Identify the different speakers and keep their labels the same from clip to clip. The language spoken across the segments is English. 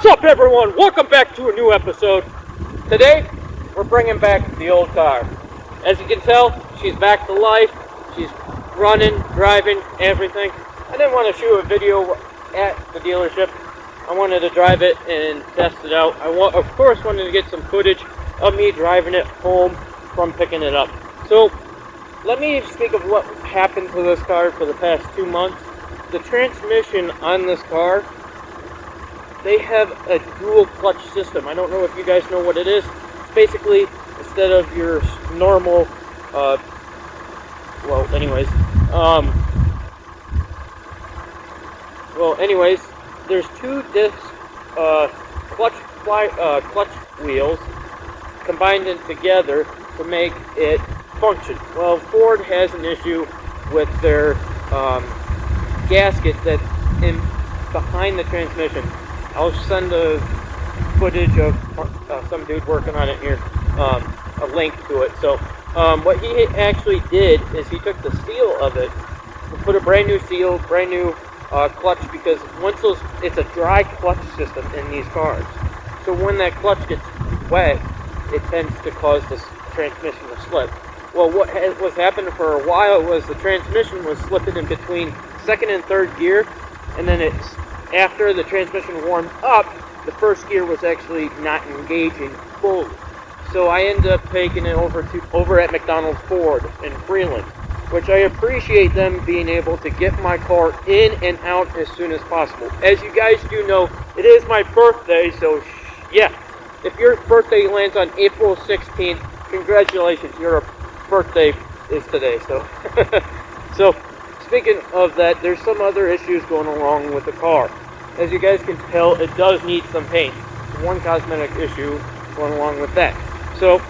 Speaker 1: What's up, everyone? Welcome back to a new episode. Today, we're bringing back the old car. As you can tell, she's back to life. She's running, driving, everything. I didn't want to shoot a video at the dealership. I wanted to drive it and test it out. Of course, wanted to get some footage of me driving it home from picking it up. So, let me speak of what happened to this car for the past 2 months. The transmission on this car, they have a dual clutch system. I don't know if you guys know what it is. It's basically, instead of your normal, there's 2 disc clutch wheels combined in together to make it function. Well, Ford has an issue with their gasket that's behind the transmission. I'll send a footage of some dude working on it here, a link to it. So what he actually did is he took the seal of it, put a brand new seal, brand new clutch, because it's a dry clutch system in these cars. So when that clutch gets wet, it tends to cause this transmission to slip. Well, what was happening for a while was the transmission was slipping in between second and third gear, and then after the transmission warmed up, the first gear was actually not engaging fully. So I ended up taking it over at McDonald Ford in Freeland, which I appreciate them being able to get my car in and out as soon as possible. As you guys do know, it is my birthday, so yeah. If your birthday lands on April 16th, congratulations, your birthday is today. So speaking of that, there's some other issues going along with the car. As you guys can tell, it does need some paint. One cosmetic issue going along with that. So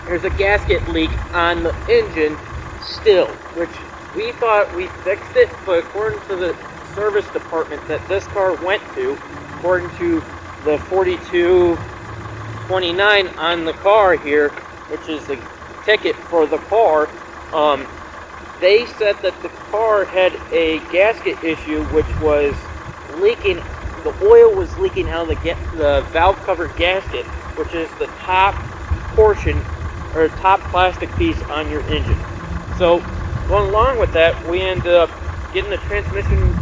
Speaker 1: there's a gasket leak on the engine still, which we thought we fixed it, but according to the service department that this car went to, according to the 4229 on the car here, which is the ticket for the car, they said that the car had a gasket issue, which was leaking. The oil was leaking out of the valve cover gasket, which is the top portion or top plastic piece on your engine. So going along with that, we ended up getting the transmission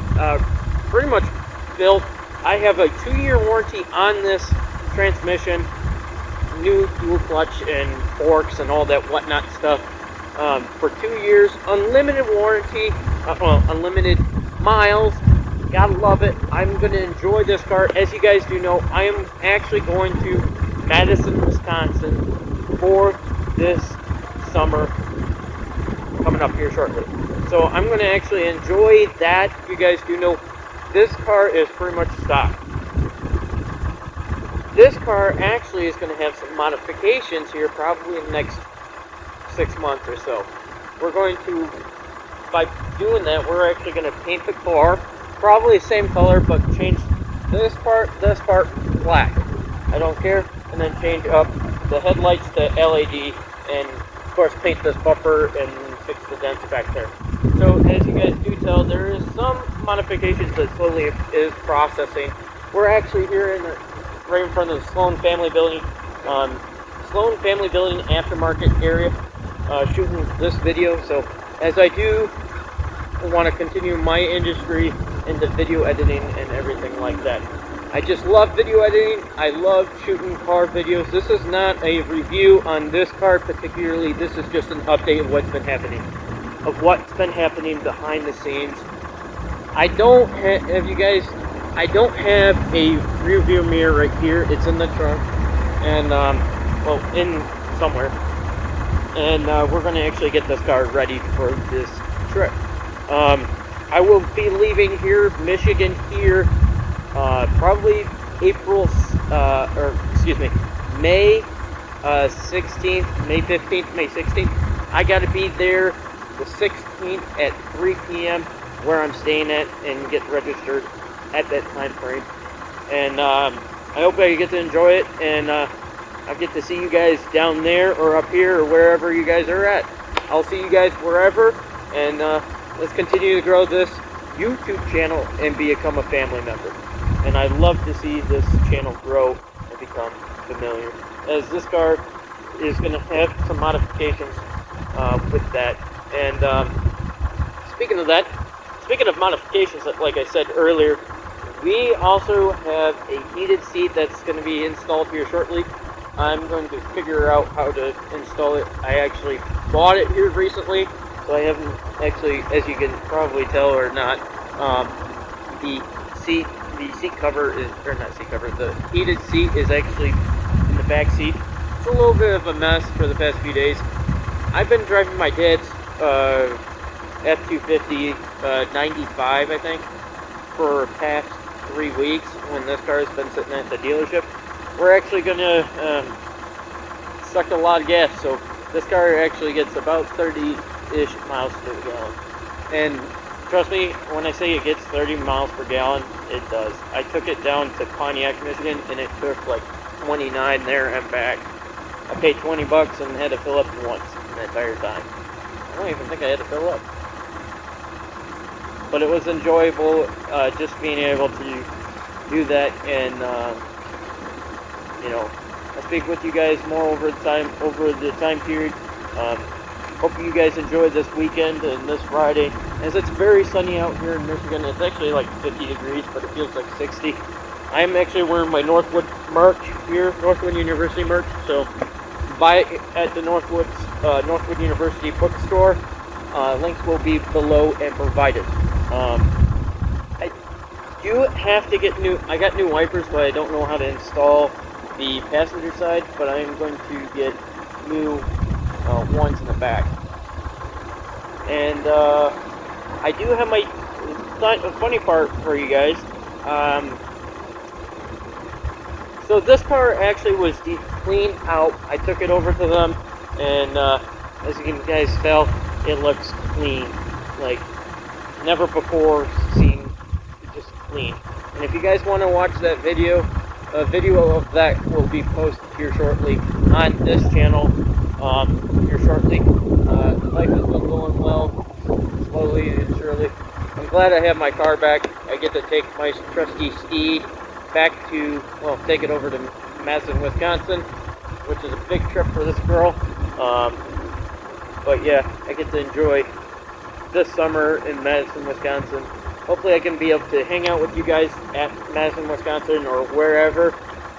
Speaker 1: pretty much built. I have a 2-year warranty on this transmission, new dual clutch and forks and all that whatnot stuff, for 2 years, unlimited warranty, unlimited miles. Gotta love it. I'm gonna enjoy this car. As you guys do know, I am actually going to Madison, Wisconsin for this summer, coming up here shortly. So I'm gonna actually enjoy that. You guys do know this car is pretty much stock. This car actually is going to have some modifications here probably in the next 6 months or so. We're going to, by doing that, we're actually going to paint the car, probably the same color, but change this part black. I don't care. And then change up the headlights to LED, and of course paint this bumper and fix the dents back there. So as you guys do tell, there is some modifications that slowly is processing. We're actually here right in front of the Sloan Family Building, aftermarket area, shooting this video. So as I do want to continue my industry into video editing and everything like that. I just love video editing. I love shooting car videos. This is not a review on this car particularly. This is just an update of what's been happening. Behind the scenes. I don't have a rear view mirror right here. It's in the trunk, and in somewhere. And we're going to actually get this car ready for this trip. I will be leaving here, Michigan here, probably May 16th, May 15th, May 16th. I got to be there the 16th at 3 p.m. where I'm staying at and get registered at that time frame. And I hope I get to enjoy it, and I get to see you guys down there or up here or wherever you guys are at. I'll see you guys wherever, and let's continue to grow this YouTube channel and become a family member. and I love to see this channel grow and become familiar, as this car is going to have some modifications with that. And speaking of that, speaking of modifications, like I said earlier, we also have a heated seat that's going to be installed here shortly. I'm going to figure out how to install it. I actually bought it here recently, so I haven't actually, as you can probably tell or not, the seat cover is, or not seat cover, the heated seat is actually in the back seat. It's a little bit of a mess for the past few days. I've been driving my dad's F-250 95, I think, for the past 3 weeks when this car has been sitting at the dealership. We're actually going to suck a lot of gas, so this car actually gets about 30-ish miles to the gallon. And trust me, when I say it gets 30 miles per gallon, it does. I took it down to Pontiac, Michigan, and it took like 29 there and back. I paid 20 bucks and had to fill up once the entire time. I don't even think I had to fill up. But it was enjoyable just being able to do that, and you know, I'll speak with you guys more over the time period. Hope you guys enjoyed this weekend and this Friday, as it's very sunny out here in Michigan. It's actually like 50 degrees, but it feels like 60. I'm actually wearing my Northwood merch here, Northwood University merch. So buy it at the Northwood University bookstore. Links will be below and provided. I do have to get new. I got new wipers, but I don't know how to install the passenger side. But I am going to get new ones in the back. And I do have my funny part for you guys. So this car actually was cleaned out. I took it over to them, and as you can guys tell, it looks clean, like never before seen, just clean. And if you guys want to watch that video, a video of that will be posted here shortly on this channel. Here shortly. Life has been going well, slowly and surely. I'm glad I have my car back. I get to take my trusty Steed back to, well, take it over to Madison, Wisconsin, which is a big trip for this girl. But yeah, I get to enjoy this summer in Madison, Wisconsin. Hopefully I can be able to hang out with you guys at Madison, Wisconsin, or wherever.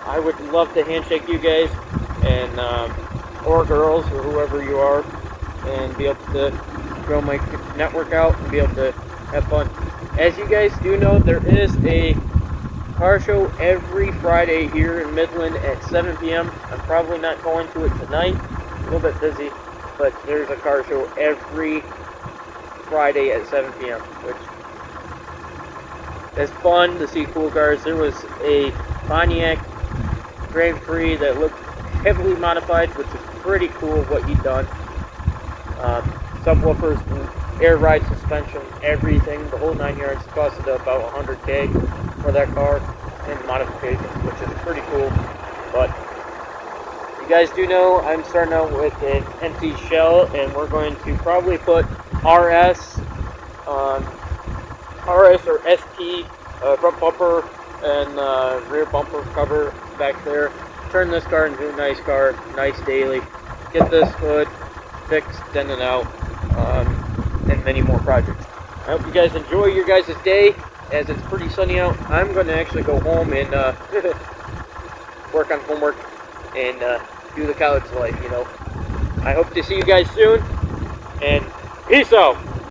Speaker 1: I would love to handshake you guys, and or girls, or whoever you are, and be able to grow my network out and be able to have fun. As you guys do know, there is a car show every Friday here in Midland at 7 p.m. I'm probably not going to it tonight. A little bit busy, but there's a car show every Friday at 7 p.m., which is fun to see cool cars. There was a Pontiac Grand Prix that looked heavily modified, which is pretty cool what he done. Subwoofers, air ride suspension, everything, the whole 9 yards. Costed about $100K for that car and modifications, which is pretty cool. But you guys do know I'm starting out with an empty shell, and we're going to probably put RS or ST front bumper and rear bumper cover back there. Turn this car into a nice car, nice daily. Get this hood fixed, dented out, and many more projects. I hope you guys enjoy your guys' day, as it's pretty sunny out. I'm going to actually go home and work on homework and do the college life, you know. I hope to see you guys soon, and peace out!